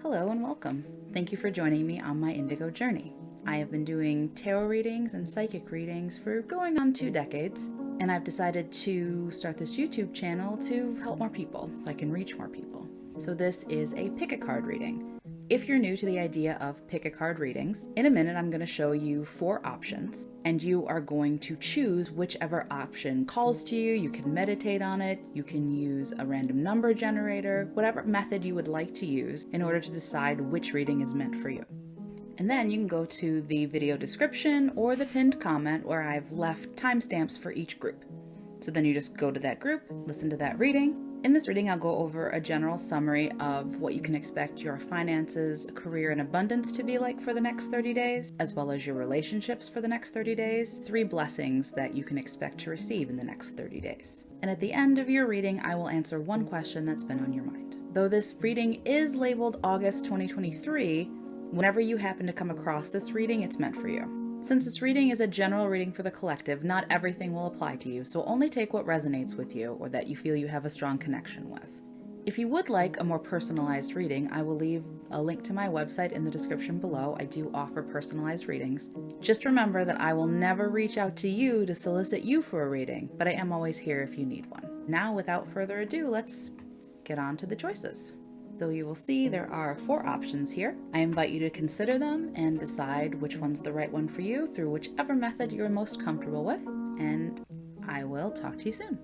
Hello and welcome. Thank you for joining me on my indigo journey. I have been doing tarot readings and psychic readings for going on 2 decades, and I've decided to start this YouTube channel to help more people so I can reach more people. So this is a pick a card reading. If you're new to the idea of pick a card readings, in a minute I'm going to show you 4 options, and you are going to choose whichever option calls to you. You can meditate on it, you can use a random number generator, whatever method you would like to use in order to decide which reading is meant for you. And then you can go to the video description or the pinned comment where I've left timestamps for each group. So then you just go to that group, listen to that reading. In this reading, I'll go over a general summary of what you can expect your finances, career, and abundance to be like for the next 30 days, as well as your relationships for the next 30 days, 3 blessings that you can expect to receive in the next 30 days. And at the end of your reading, I will answer one question that's been on your mind. Though this reading is labeled August 2023, whenever you happen to come across this reading, it's meant for you. Since this reading is a general reading for the collective, not everything will apply to you, so only take what resonates with you or that you feel you have a strong connection with. If you would like a more personalized reading, I will leave a link to my website in the description below. I do offer personalized readings. Just remember that I will never reach out to you to solicit you for a reading, but I am always here if you need one. Now, without further ado, let's get on to the choices. So you will see there are 4 options here. I invite you to consider them and decide which one's the right one for you through whichever method you're most comfortable with, and I will talk to you soon.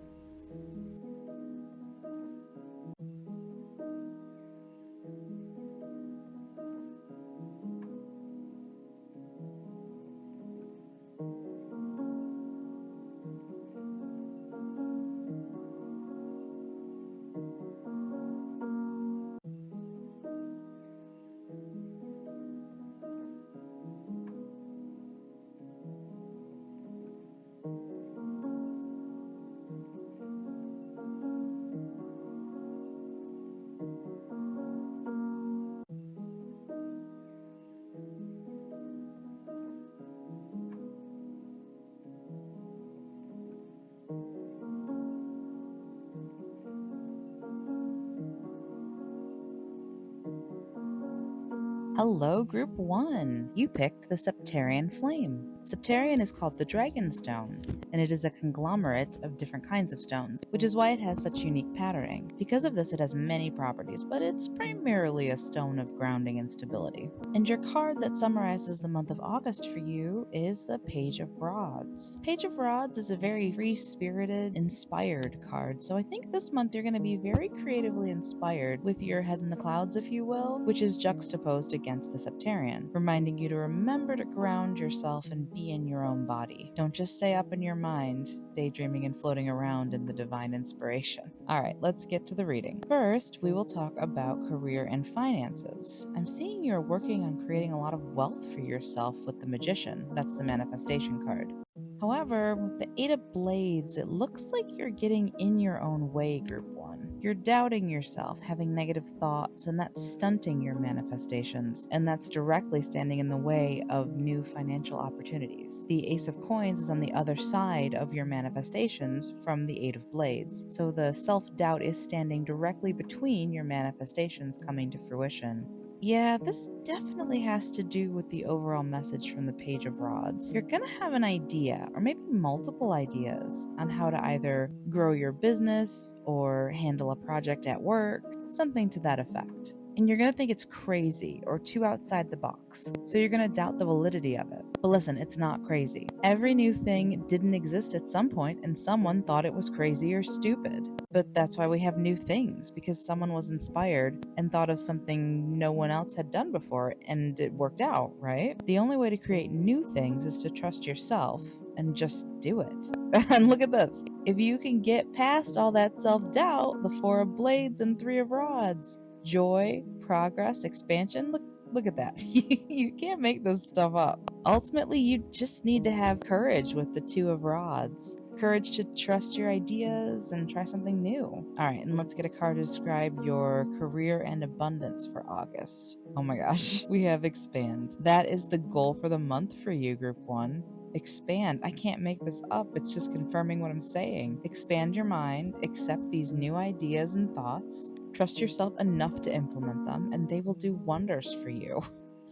Hello, Group 1. You picked the Septarian Flame. Septarian is called the Dragon Stone, and it is a conglomerate of different kinds of stones, which is why it has such unique patterning. Because of this, it has many properties, but it's primarily a stone of grounding and stability. And your card that summarizes the month of August for you is the Page of Rods. Page of Rods is a very free-spirited, inspired card, so I think this month you're going to be very creatively inspired with your head in the clouds, if you will, which is juxtaposed against the Septarian, reminding you to remember to ground yourself and be in your own body. Don't just stay up in your mind, daydreaming and floating around in the divine inspiration. Alright, let's get to the reading. First, we will talk about career and finances. I'm seeing you're working on creating a lot of wealth for yourself with the Magician. That's the manifestation card. However, with the 8 of Blades, it looks like you're getting in your own way, Group 1. You're doubting yourself, having negative thoughts, and that's stunting your manifestations, and that's directly standing in the way of new financial opportunities. The Ace of Coins is on the other side of your manifestations from the 8 of Blades, so the self-doubt is standing directly between your manifestations coming to fruition. Yeah, this definitely has to do with the overall message from the Page of Rods. You're gonna have an idea, or maybe multiple ideas, on how to either grow your business or handle a project at work, something to that effect. And you're gonna think it's crazy or too outside the box, so you're gonna doubt the validity of it. But listen, it's not crazy. Every new thing didn't exist at some point, and someone thought it was crazy or stupid. But that's why we have new things, because someone was inspired and thought of something no one else had done before, and it worked out, right? The only way to create new things is to trust yourself and just do it. And look at this. If you can get past all that self-doubt, the 4 of Blades and 3 of Rods, joy, progress, expansion, look at that. You can't make this stuff up. Ultimately, you just need to have courage with the 2 of Rods. Courage to trust your ideas and try something new. Alright, and let's get a card to describe your career and abundance for August. Oh my gosh, we have Expand. That is the goal for the month for you, Group 1. Expand. I can't make this up. It's just confirming what I'm saying. Expand your mind, accept these new ideas and thoughts, Trust yourself enough to implement them, and they will do wonders for you.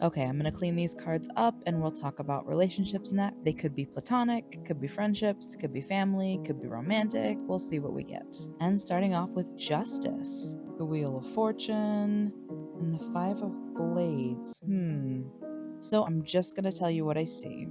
Okay, I'm going to clean these cards up and we'll talk about relationships next. They could be platonic, could be friendships, could be family, could be romantic. We'll see what we get. And starting off with Justice, the Wheel of Fortune, and the Five of Blades. So I'm just going to tell you what I see.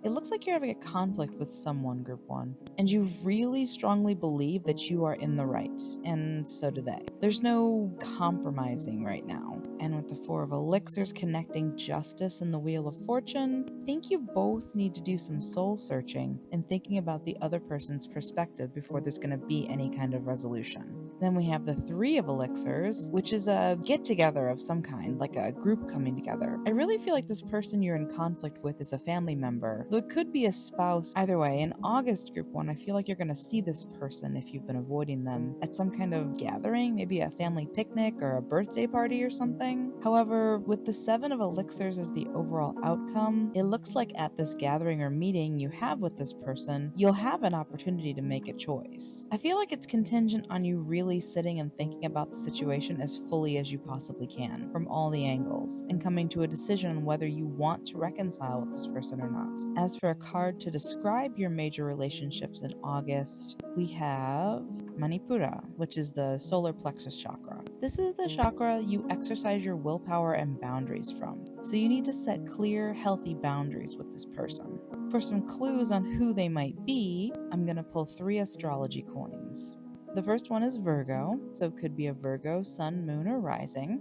It looks like you're having a conflict with someone, Group 1, and you really strongly believe that you are in the right, and so do they. There's no compromising right now. And with the Four of Elixirs connecting Justice and the Wheel of Fortune, I think you both need to do some soul searching and thinking about the other person's perspective before there's going to be any kind of resolution. Then we have the Three of Elixirs, which is a get-together of some kind, like a group coming together. I really feel like this person you're in conflict with is a family member, though it could be a spouse. Either way, in August, Group 1, I feel like you're going to see this person if you've been avoiding them at some kind of gathering, maybe a family picnic or a birthday party or something. However, with the Seven of Elixirs as the overall outcome, it looks like at this gathering or meeting you have with this person, you'll have an opportunity to make a choice. I feel like it's contingent on you really sitting and thinking about the situation as fully as you possibly can, from all the angles, and coming to a decision on whether you want to reconcile with this person or not. As for a card to describe your major relationships in August, we have Manipura, which is the solar plexus chakra. This is the chakra you exercise your willpower and boundaries from, so you need to set clear, healthy boundaries with this person. For some clues on who they might be, I'm going to pull 3 astrology coins. The first one is Virgo, so it could be a Virgo, sun, moon, or rising.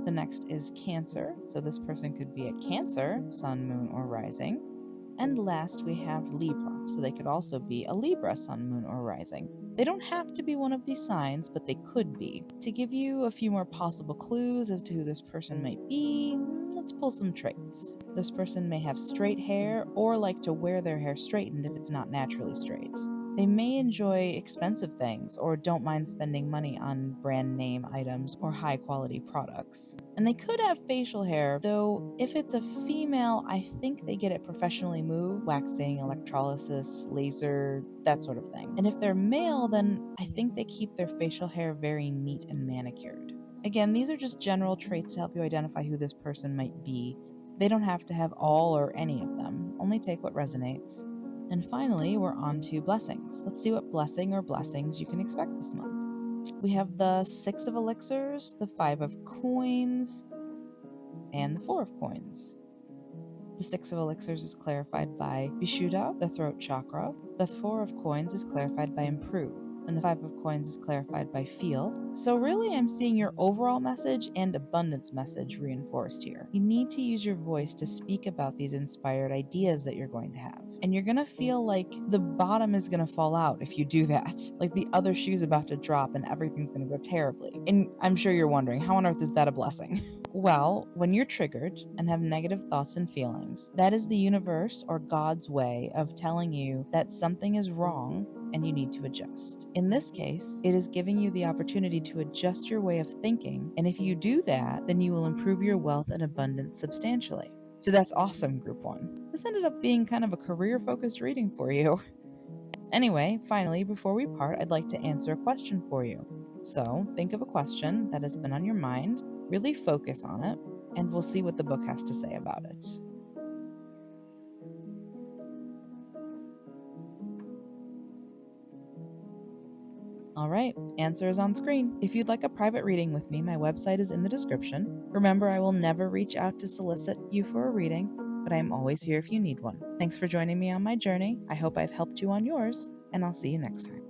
The next is Cancer, so this person could be a Cancer, sun, moon, or rising. And last we have Libra, so they could also be a Libra, sun, moon, or rising. They don't have to be one of these signs, but they could be. To give you a few more possible clues as to who this person might be, let's pull some traits. This person may have straight hair or like to wear their hair straightened if it's not naturally straight. They may enjoy expensive things or don't mind spending money on brand name items or high quality products. And they could have facial hair, though if it's a female, I think they get it professionally moved, waxing, electrolysis, laser, that sort of thing. And if they're male, then I think they keep their facial hair very neat and manicured. Again, these are just general traits to help you identify who this person might be. They don't have to have all or any of them, only take what resonates. And finally, we're on to blessings. Let's see what blessing or blessings you can expect this month. We have the 6 of Elixirs, the 5 of Coins, and the 4 of Coins. The 6 of Elixirs is clarified by Vishuddha, the throat chakra. The 4 of Coins is clarified by Improve. And the 5 of Coins is clarified by Feel. So really I'm seeing your overall message and abundance message reinforced here. You need to use your voice to speak about these inspired ideas that you're going to have. And you're going to feel like the bottom is going to fall out if you do that. Like the other shoe's about to drop and everything's going to go terribly. And I'm sure you're wondering, how on earth is that a blessing? Well, when you're triggered and have negative thoughts and feelings, that is the universe or God's way of telling you that something is wrong and you need to adjust. In this case, it is giving you the opportunity to adjust your way of thinking, and if you do that, then you will improve your wealth and abundance substantially. So that's awesome, Group 1. This ended up being kind of a career-focused reading for you. Anyway, finally, before we part, I'd like to answer a question for you. So think of a question that has been on your mind, really focus on it, and we'll see what the book has to say about it. Alright, answer is on screen. If you'd like a private reading with me, my website is in the description. Remember, I will never reach out to solicit you for a reading, but I am always here if you need one. Thanks for joining me on my journey. I hope I've helped you on yours, and I'll see you next time.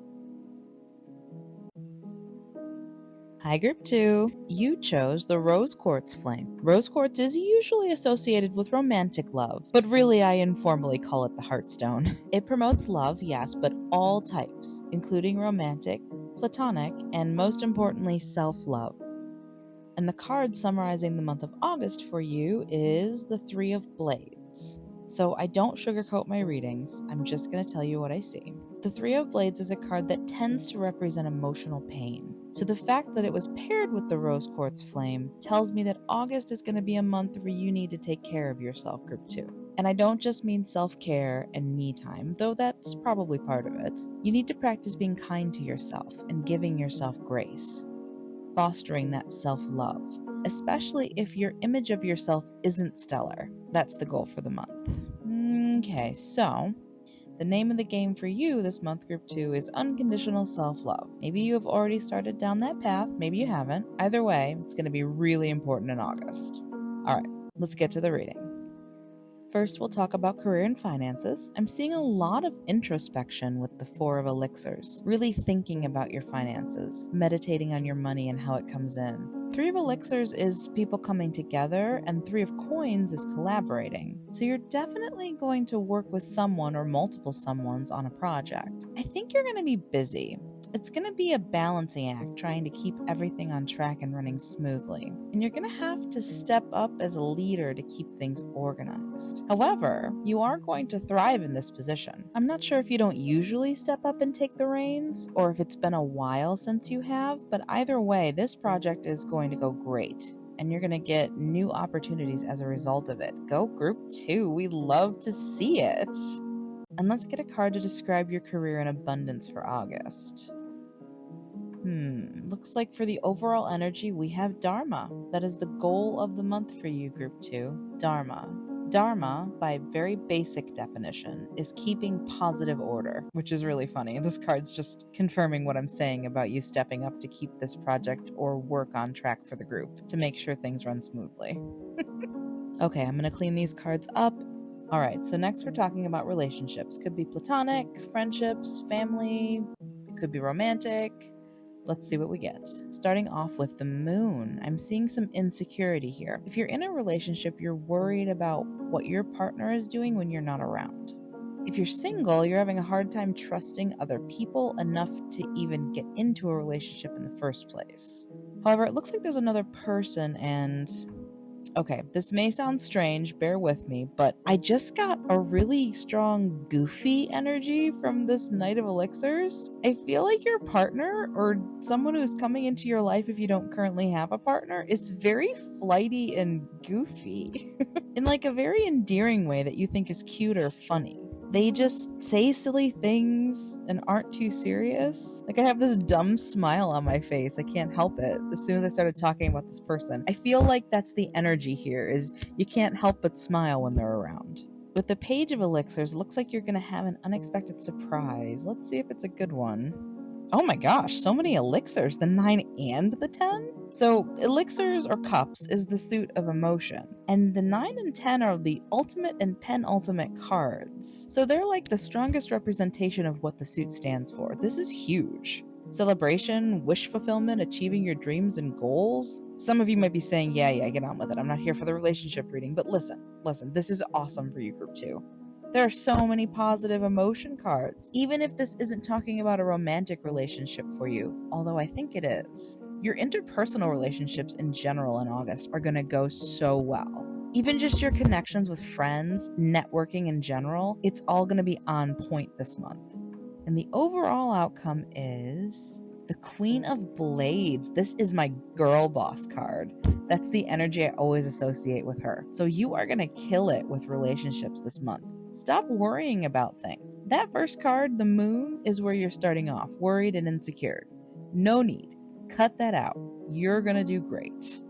Hi Group 2! You chose the Rose Quartz Flame. Rose Quartz is usually associated with romantic love, but really I informally call it the Heartstone. It promotes love, yes, but all types, including romantic, platonic, and most importantly, self-love. And the card summarizing the month of August for you is the 3 of Blades. So I don't sugarcoat my readings, I'm just going to tell you what I see. The 3 of Blades is a card that tends to represent emotional pain. So the fact that it was paired with the Rose Quartz Flame tells me that August is going to be a month where you need to take care of yourself, Group 2. And I don't just mean self-care and me time, though that's probably part of it. You need to practice being kind to yourself and giving yourself grace, fostering that self-love, especially if your image of yourself isn't stellar. That's the goal for the month. Okay, so the name of the game for you this month, Group 2, is Unconditional Self-Love. Maybe you have already started down that path, maybe you haven't. Either way, it's going to be really important in August. Alright, let's get to the reading. First, we'll talk about career and finances. I'm seeing a lot of introspection with the Four of Elixirs, really thinking about your finances, meditating on your money and how it comes in. Three of Elixirs is people coming together, and Three of Coins is collaborating. So you're definitely going to work with someone or multiple someones on a project. I think you're going to be busy. It's going to be a balancing act trying to keep everything on track and running smoothly. And you're going to have to step up as a leader to keep things organized. However, you are going to thrive in this position. I'm not sure if you don't usually step up and take the reins, or if it's been a while since you have, but either way, this project is going to go great. And you're going to get new opportunities as a result of it. Go Group 2, we love to see it. And let's get a card to describe your career in abundance for August. Looks like for the overall energy, we have Dharma. That is the goal of the month for you, Group 2. Dharma. Dharma, by very basic definition, is keeping positive order, which is really funny. This card's just confirming what I'm saying about you stepping up to keep this project or work on track for the group, to make sure things run smoothly. Okay, I'm going to clean these cards up. Alright, so next we're talking about relationships. Could be platonic, friendships, family, it could be romantic. Let's see what we get. Starting off with the moon. I'm seeing some insecurity here. If you're in a relationship, you're worried about what your partner is doing when you're not around. If you're single, you're having a hard time trusting other people enough to even get into a relationship in the first place. However, it looks like there's another person and... Okay, this may sound strange, bear with me, but I just got a really strong goofy energy from this Knight of Elixirs. I feel like your partner, or someone who's coming into your life if you don't currently have a partner, is very flighty and goofy. In like a very endearing way that you think is cute or funny. They just say silly things and aren't too serious. Like I have this dumb smile on my face. I can't help it. As soon as I started talking about this person, I feel like that's the energy here, is you can't help but smile when they're around. With the Page of Elixirs, looks like you're gonna have an unexpected surprise. Let's see if it's a good one. Oh my gosh, so many elixirs, the 9 and the 10? So elixirs or cups is the suit of emotion, and the 9 and 10 are the ultimate and penultimate cards. So they're like the strongest representation of what the suit stands for. This is huge. Celebration, wish fulfillment, achieving your dreams and goals. Some of you might be saying, yeah, get on with it. I'm not here for the relationship reading, but listen, this is awesome for you, Group 2. There are so many positive emotion cards, even if this isn't talking about a romantic relationship for you, although I think it is. Your interpersonal relationships in general in August are going to go so well. Even just your connections with friends, networking in general, it's all going to be on point this month. And the overall outcome is the Queen of Blades. This is my girl boss card. That's the energy I always associate with her. So you are going to kill it with relationships this month. Stop worrying about things. That first card, the Moon, is where you're starting off, worried and insecure. No need. Cut that out. You're going to do great.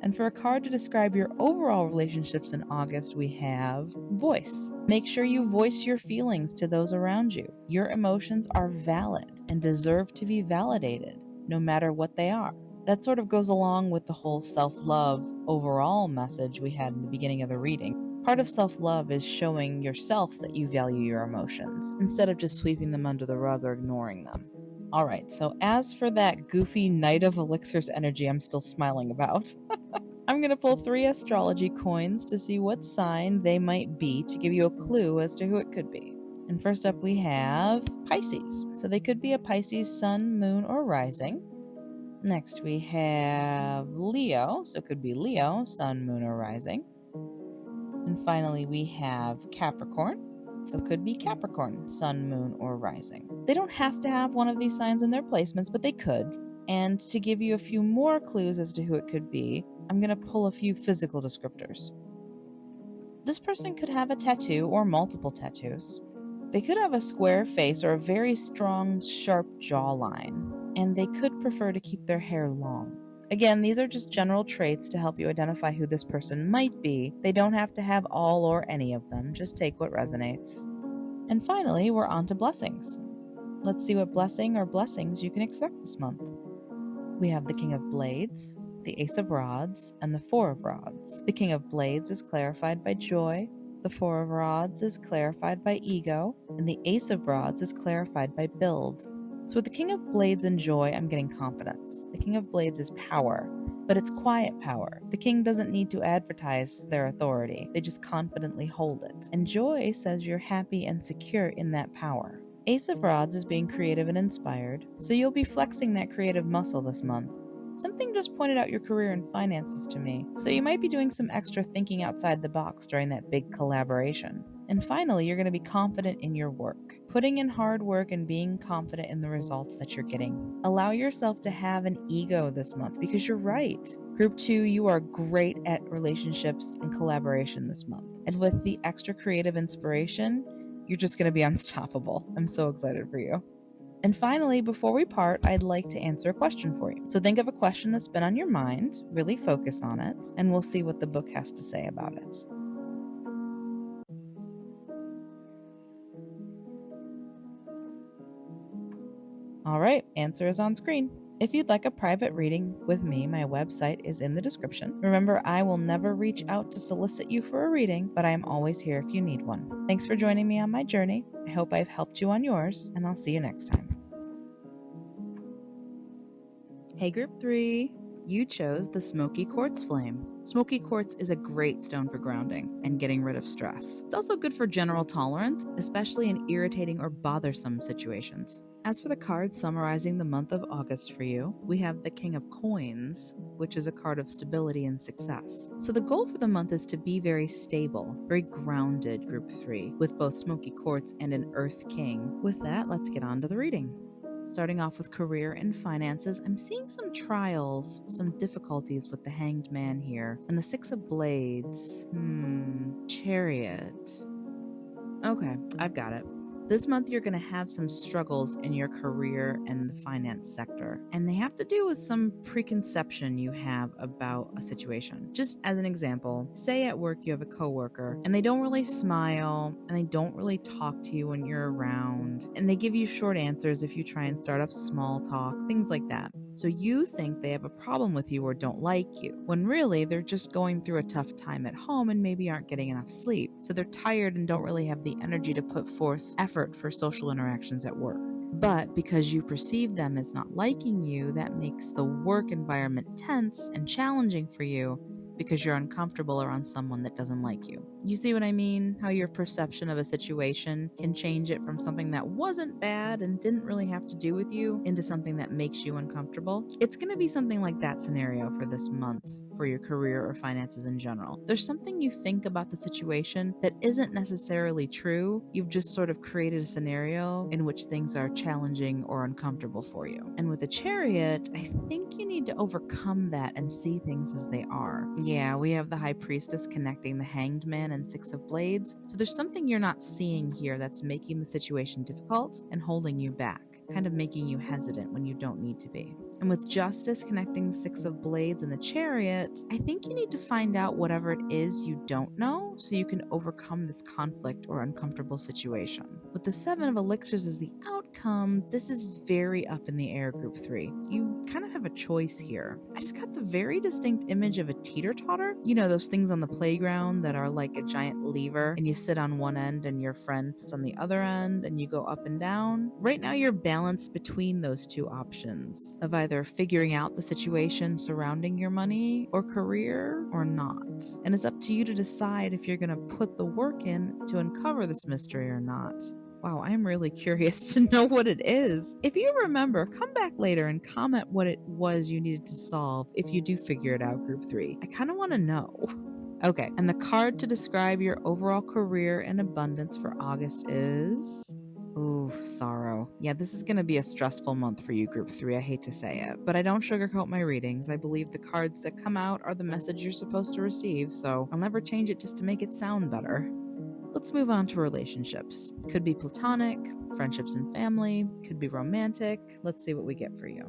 And for a card to describe your overall relationships in August, we have voice. Make sure you voice your feelings to those around you. Your emotions are valid and deserve to be validated, no matter what they are. That sort of goes along with the whole self-love overall message we had in the beginning of the reading. Part of self-love is showing yourself that you value your emotions, instead of just sweeping them under the rug or ignoring them. Alright, so as for that goofy Knight of Elixirs energy I'm still smiling about, I'm going to pull 3 astrology coins to see what sign they might be to give you a clue as to who it could be. And first up we have Pisces. So they could be a Pisces sun, moon, or rising. Next we have Leo. So it could be Leo, sun, moon, or rising. And finally we have Capricorn. So it could be Capricorn, sun, moon, or rising. They don't have to have one of these signs in their placements, but they could. And to give you a few more clues as to who it could be, I'm going to pull a few physical descriptors. This person could have a tattoo or multiple tattoos. They could have a square face or a very strong, sharp jawline, and they could prefer to keep their hair long. Again, these are just general traits to help you identify who this person might be. They don't have to have all or any of them, just take what resonates. And finally, we're on to blessings. Let's see what blessing or blessings you can expect this month. We have the King of Blades, the Ace of Rods, and the Four of Rods. The King of Blades is clarified by joy, the Four of Rods is clarified by ego, and the Ace of Rods is clarified by build. So with the King of Blades and joy, I'm getting confidence. The King of Blades is power, but it's quiet power. The king doesn't need to advertise their authority. They just confidently hold it. And joy says you're happy and secure in that power. Ace of Rods is being creative and inspired, so you'll be flexing that creative muscle this month. Something just pointed out your career and finances to me, so you might be doing some extra thinking outside the box during that big collaboration. And finally, you're going to be confident in your work, putting in hard work and being confident in the results that you're getting. Allow yourself to have an ego this month because you're right. Group 2, you are great at relationships and collaboration this month. And with the extra creative inspiration, you're just going to be unstoppable. I'm so excited for you. And finally, before we part, I'd like to answer a question for you. So think of a question that's been on your mind, really focus on it, and we'll see what the book has to say about it. All right, answer is on screen. If you'd like a private reading with me, my website is in the description. Remember, I will never reach out to solicit you for a reading, but I am always here if you need one. Thanks for joining me on my journey. I hope I've helped you on yours, and I'll see you next time. Hey Group 3, you chose the Smoky Quartz Flame. Smoky Quartz is a great stone for grounding and getting rid of stress. It's also good for general tolerance, especially in irritating or bothersome situations. As for the card summarizing the month of August for you, we have the King of Coins, which is a card of stability and success. So the goal for the month is to be very stable, very grounded, Group 3, with both Smoky Quartz and an Earth King. With that, let's get on to the reading. Starting off with career and finances, I'm seeing some trials, some difficulties with the Hanged Man here. And the Six of Blades. Chariot. Okay, I've got it. This month you're going to have some struggles in your career and the finance sector, and they have to do with some preconception you have about a situation. Just as an example, say at work you have a coworker and they don't really smile and they don't really talk to you when you're around, and they give you short answers if you try and start up small talk, things like that. So you think they have a problem with you or don't like you, when really they're just going through a tough time at home and maybe aren't getting enough sleep. So they're tired and don't really have the energy to put forth effort for social interactions at work. But because you perceive them as not liking you, that makes the work environment tense and challenging for you because you're uncomfortable around someone that doesn't like you. You see what I mean? How your perception of a situation can change it from something that wasn't bad and didn't really have to do with you into something that makes you uncomfortable. It's going to be something like that scenario for this month for your career or finances in general. There's something you think about the situation that isn't necessarily true. You've just sort of created a scenario in which things are challenging or uncomfortable for you. And with the Chariot, I think you need to overcome that and see things as they are. Yeah, we have the High Priestess connecting the Hanged Man and Six of Blades. So there's something you're not seeing here that's making the situation difficult and holding you back, kind of making you hesitant when you don't need to be. And with Justice connecting the Six of Blades and the Chariot, I think you need to find out whatever it is you don't know so you can overcome this conflict or uncomfortable situation. With the Seven of Elixirs as the outcome, this is very up in the air, Group 3. You kind of have a choice here. I just got the very distinct image of a teeter-totter. You know, those things on the playground that are like a giant lever, and you sit on one end and your friend sits on the other end, and you go up and down. Right now, you're balanced between those two options of either figuring out the situation surrounding your money or career or not. And it's up to you to decide if you're going to put the work in to uncover this mystery or not. Wow, I'm really curious to know what it is. If you remember, come back later and comment what it was you needed to solve if you do figure it out, Group 3. I kind of want to know. Okay, and the card to describe your overall career and abundance for August is Ooh, sorrow. Yeah, this is going to be a stressful month for you, Group 3. I hate to say it, but I don't sugarcoat my readings. I believe the cards that come out are the message you're supposed to receive, so I'll never change it just to make it sound better. Let's move on to relationships. Could be platonic, friendships and family, could be romantic. Let's see what we get for you.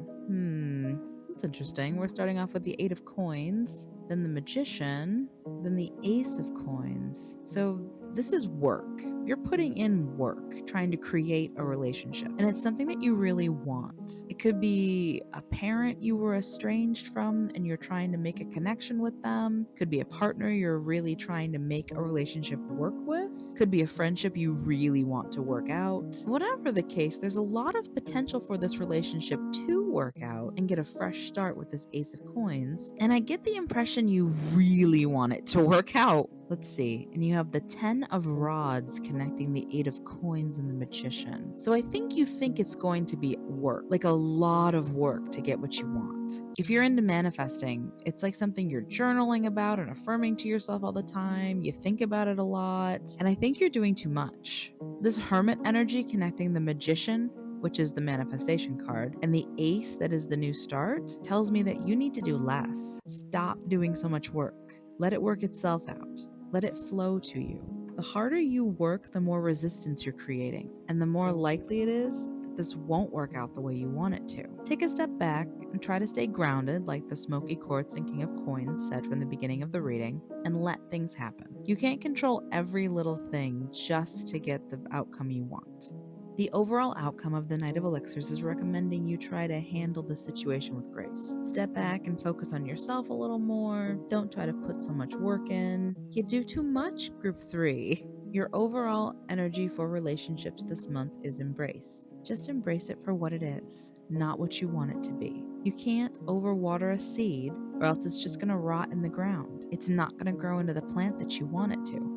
That's interesting. We're starting off with the 8 of coins, then the magician, then the ace of coins. So this is work. You're putting in work, trying to create a relationship, and it's something that you really want. It could be a parent you were estranged from and you're trying to make a connection with them. Could be a partner you're really trying to make a relationship work with. Could be a friendship you really want to work out. Whatever the case, there's a lot of potential for this relationship to work out and get a fresh start with this ace of coins. And I get the impression you really want it to work out. Let's see, and you have the 10 of rods connecting the 8 of coins and the magician. So I think you think it's going to be work, like a lot of work to get what you want. If you're into manifesting, it's like something you're journaling about and affirming to yourself all the time. You think about it a lot, and I think you're doing too much. This hermit energy connecting the magician, which is the manifestation card, and the ace, that is the new start, tells me that you need to do less. Stop doing so much work. Let it work itself out. Let it flow to you. The harder you work, the more resistance you're creating, and the more likely it is that this won't work out the way you want it to. Take a step back and try to stay grounded, like the smoky quartz and king of coins said from the beginning of the reading, and let things happen. You can't control every little thing just to get the outcome you want. The overall outcome of the Knight of Elixirs is recommending you try to handle the situation with grace. Step back and focus on yourself a little more. Don't try to put so much work in. You do too much, Group 3. Your overall energy for relationships this month is embrace. Just embrace it for what it is, not what you want it to be. You can't overwater a seed, or else it's just going to rot in the ground. It's not going to grow into the plant that you want it to.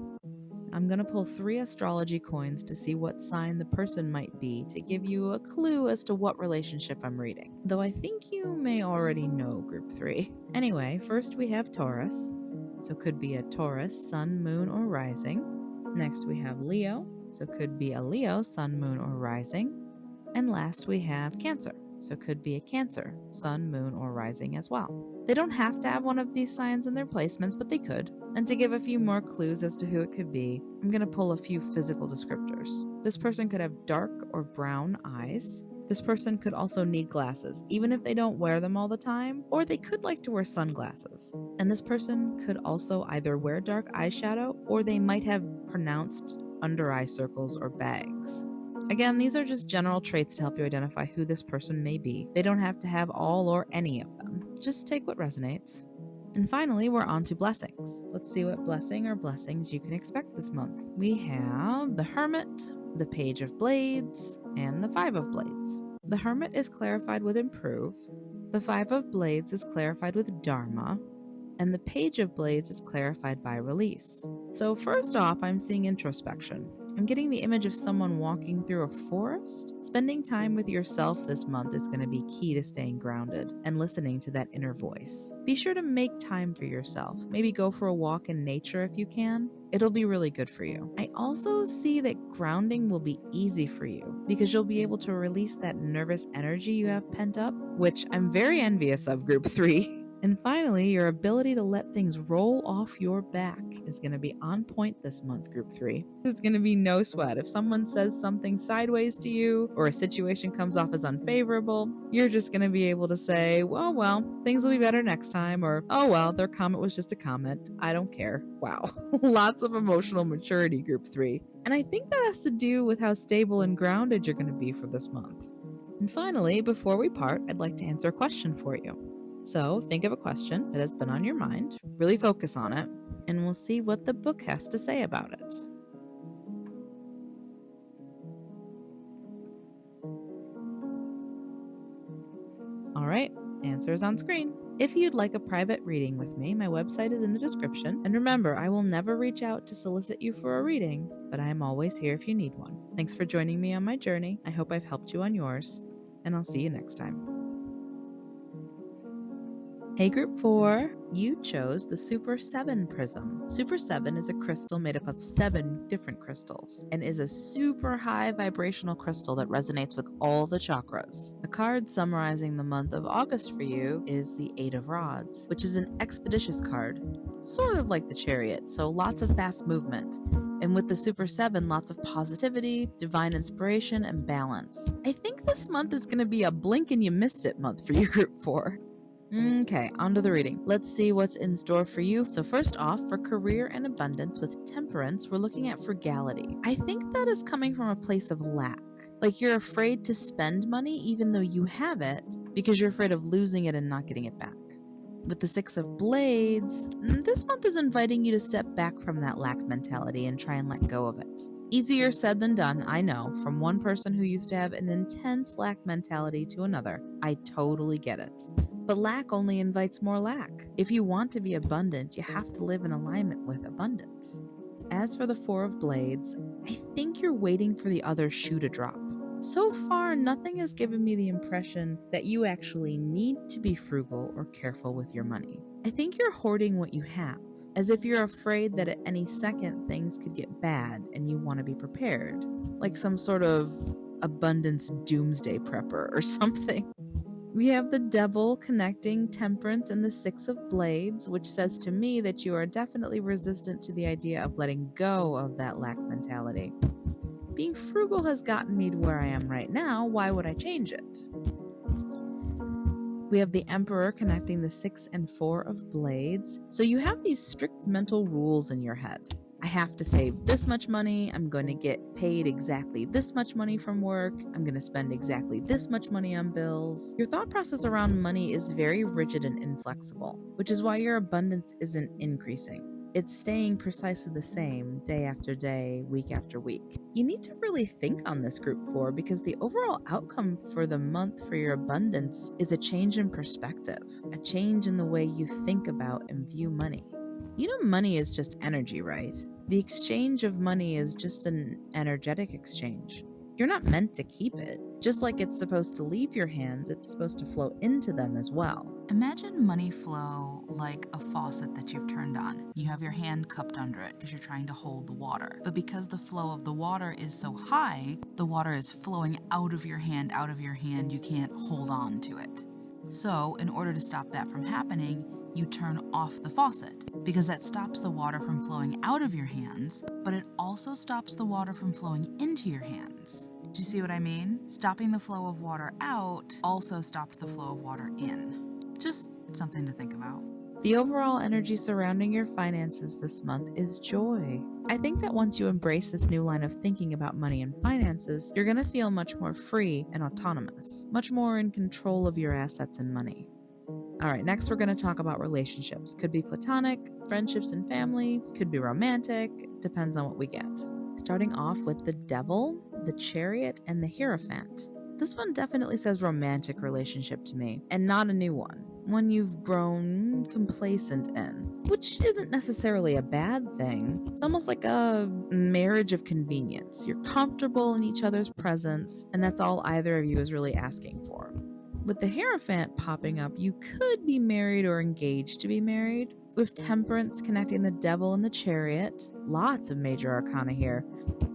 I'm going to pull 3 astrology coins to see what sign the person might be to give you a clue as to what relationship I'm reading. Though I think you may already know Group 3. Anyway, first we have Taurus. So could be a Taurus, sun, moon, or rising. Next we have Leo. So could be a Leo, sun, moon, or rising. And last we have Cancer. So could be a Cancer, sun, moon, or rising as well. They don't have to have one of these signs in their placements, but they could. And to give a few more clues as to who it could be, I'm going to pull a few physical descriptors. This person could have dark or brown eyes. This person could also need glasses, even if they don't wear them all the time, or they could like to wear sunglasses. And this person could also either wear dark eyeshadow, or they might have pronounced under eye circles or bags. Again, these are just general traits to help you identify who this person may be. They don't have to have all or any of them. Just take what resonates. And finally, we're on to blessings. Let's see what blessing or blessings you can expect this month. We have the Hermit, the Page of Blades, and the 5 of Blades. The Hermit is clarified with improve, the 5 of Blades is clarified with dharma, and the Page of Blades is clarified by release. So first off, I'm seeing introspection. I'm getting the image of someone walking through a forest. Spending time with yourself this month is going to be key to staying grounded and listening to that inner voice. Be sure to make time for yourself. Maybe go for a walk in nature if you can. It'll be really good for you. I also see that grounding will be easy for you because you'll be able to release that nervous energy you have pent up, which I'm very envious of, Group 3. And finally, your ability to let things roll off your back is going to be on point this month, Group 3. It's going to be no sweat. If someone says something sideways to you or a situation comes off as unfavorable, you're just going to be able to say, well, things will be better next time, or, oh well, their comment was just a comment. I don't care. Wow. Lots of emotional maturity, Group 3. And I think that has to do with how stable and grounded you're going to be for this month. And finally, before we part, I'd like to answer a question for you. So think of a question that has been on your mind, really focus on it, and we'll see what the book has to say about it. All right, answer is on screen. If you'd like a private reading with me, my website is in the description. And remember, I will never reach out to solicit you for a reading, but I am always here if you need one. Thanks for joining me on my journey. I hope I've helped you on yours, and I'll see you next time. Hey Group 4, you chose the Super 7 Prism. Super 7 is a crystal made up of 7 different crystals and is a super high vibrational crystal that resonates with all the chakras. The card summarizing the month of August for you is the 8 of Rods, which is an expeditious card, sort of like the Chariot, so lots of fast movement. And with the Super 7, lots of positivity, divine inspiration, and balance. I think this month is going to be a blink and you missed it month for you Group 4. Okay, on to the reading. Let's see what's in store for you. So first off, for career and abundance with temperance, we're looking at frugality. I think that is coming from a place of lack. Like you're afraid to spend money even though you have it because you're afraid of losing it and not getting it back. With the 6 of Blades, this month is inviting you to step back from that lack mentality and try and let go of it. Easier said than done, I know, from one person who used to have an intense lack mentality to another. I totally get it. But lack only invites more lack. If you want to be abundant, you have to live in alignment with abundance. As for the 4 of Blades, I think you're waiting for the other shoe to drop. So far, nothing has given me the impression that you actually need to be frugal or careful with your money. I think you're hoarding what you have, as if you're afraid that at any second things could get bad and you want to be prepared, like some sort of abundance doomsday prepper or something. We have the Devil connecting temperance and the 6 of Blades, which says to me that you are definitely resistant to the idea of letting go of that lack mentality. Being frugal has gotten me to where I am right now. Why would I change it? We have the Emperor connecting the 6 and 4 of Blades. So you have these strict mental rules in your head. I have to save this much money, I'm going to get paid exactly this much money from work, I'm going to spend exactly this much money on bills. Your thought process around money is very rigid and inflexible, which is why your abundance isn't increasing. It's staying precisely the same day after day, week after week. You need to really think on this Group 4 because the overall outcome for the month for your abundance is a change in perspective, a change in the way you think about and view money. You know, money is just energy, right? The exchange of money is just an energetic exchange. You're not meant to keep it. Just like it's supposed to leave your hands, it's supposed to flow into them as well. Imagine money flow like a faucet that you've turned on. You have your hand cupped under it because you're trying to hold the water. But because the flow of the water is so high, the water is flowing out of your hand, you can't hold on to it. So, in order to stop that from happening, you turn off the faucet because that stops the water from flowing out of your hands, but it also stops the water from flowing into your hands. Do you see what I mean? Stopping the flow of water out also stopped the flow of water in. Just something to think about. The overall energy surrounding your finances this month is joy. I think that once you embrace this new line of thinking about money and finances, you're going to feel much more free and autonomous, much more in control of your assets and money. All right, next we're going to talk about relationships. Could be platonic, friendships and family, could be romantic, depends on what we get. Starting off with the Devil, the Chariot, and the Hierophant. This one definitely says romantic relationship to me, and not a new one you've grown complacent in, which isn't necessarily a bad thing. It's almost like a marriage of convenience. You're comfortable in each other's presence, and that's all either of you is really asking for. With the Hierophant popping up, you could be married or engaged to be married. With Temperance connecting the Devil and the Chariot, lots of major arcana here.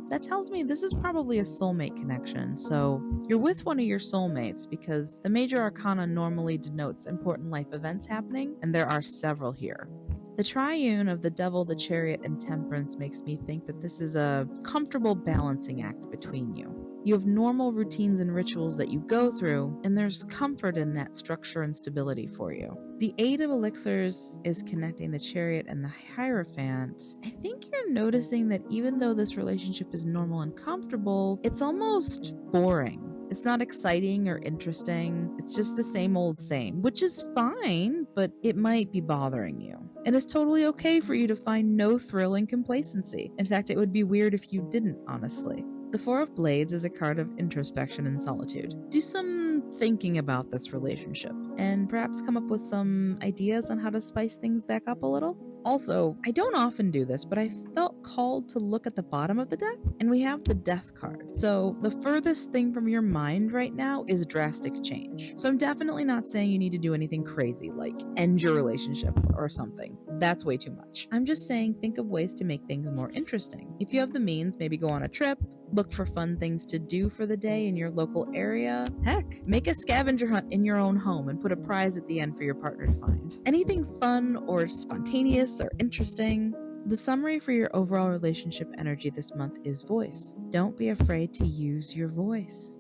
That tells me this is probably a soulmate connection, so you're with one of your soulmates because the major arcana normally denotes important life events happening, and there are several here. The triune of the Devil, the Chariot, and Temperance makes me think that this is a comfortable balancing act between you. You have normal routines and rituals that you go through, and there's comfort in that structure and stability for you. The 8 of Elixirs is connecting the Chariot and the Hierophant. I think you're noticing that even though this relationship is normal and comfortable, it's almost boring. It's not exciting or interesting. It's just the same old same, which is fine, but it might be bothering you. And it's totally okay for you to find no thrill in complacency. In fact, it would be weird if you didn't, honestly. The 4 of Blades is a card of introspection and solitude. Do some thinking about this relationship, and perhaps come up with some ideas on how to spice things back up a little. Also, I don't often do this, but I felt called to look at the bottom of the deck, and we have the Death card. So the furthest thing from your mind right now is drastic change. So I'm definitely not saying you need to do anything crazy, like end your relationship or something. That's way too much. I'm just saying think of ways to make things more interesting. If you have the means, maybe go on a trip, look for fun things to do for the day in your local area. Heck, make a scavenger hunt in your own home and put a prize at the end for your partner to find. Anything fun or spontaneous or interesting. The summary for your overall relationship energy this month is voice. Don't be afraid to use your voice.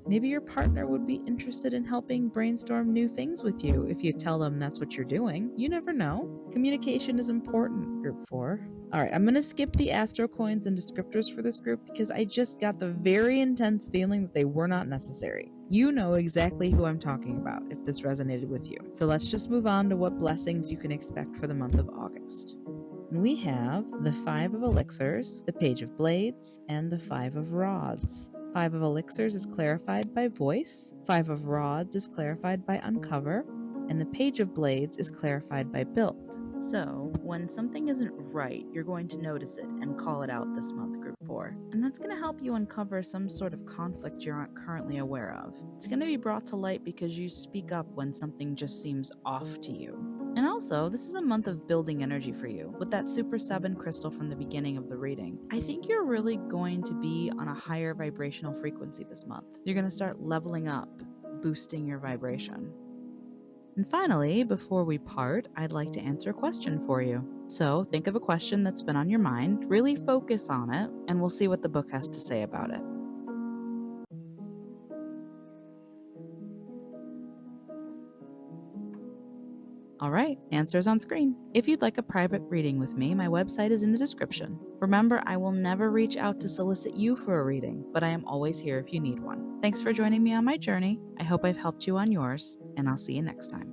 Maybe your partner would be interested in helping brainstorm new things with you if you tell them that's what you're doing. You never know. Communication is important, group 4. All right, I'm going to skip the astro coins and descriptors for this group because I just got the very intense feeling that they were not necessary. You know exactly who I'm talking about if this resonated with you. So let's just move on to what blessings you can expect for the month of August. And we have the 5 of Elixirs, the Page of Blades, and the 5 of Rods. 5 of Elixirs is clarified by voice, 5 of Rods is clarified by uncover, and the Page of Blades is clarified by build. So, when something isn't right, you're going to notice it and call it out this month, group 4. And that's going to help you uncover some sort of conflict you aren't currently aware of. It's going to be brought to light because you speak up when something just seems off to you. And also, this is a month of building energy for you. With that Super 7 crystal from the beginning of the reading, I think you're really going to be on a higher vibrational frequency this month. You're going to start leveling up, boosting your vibration. And finally, before we part, I'd like to answer a question for you. So think of a question that's been on your mind, really focus on it, and we'll see what the book has to say about it. All right, answers on screen. If you'd like a private reading with me, my website is in the description. Remember, I will never reach out to solicit you for a reading, but I am always here if you need one. Thanks for joining me on my journey. I hope I've helped you on yours, and I'll see you next time.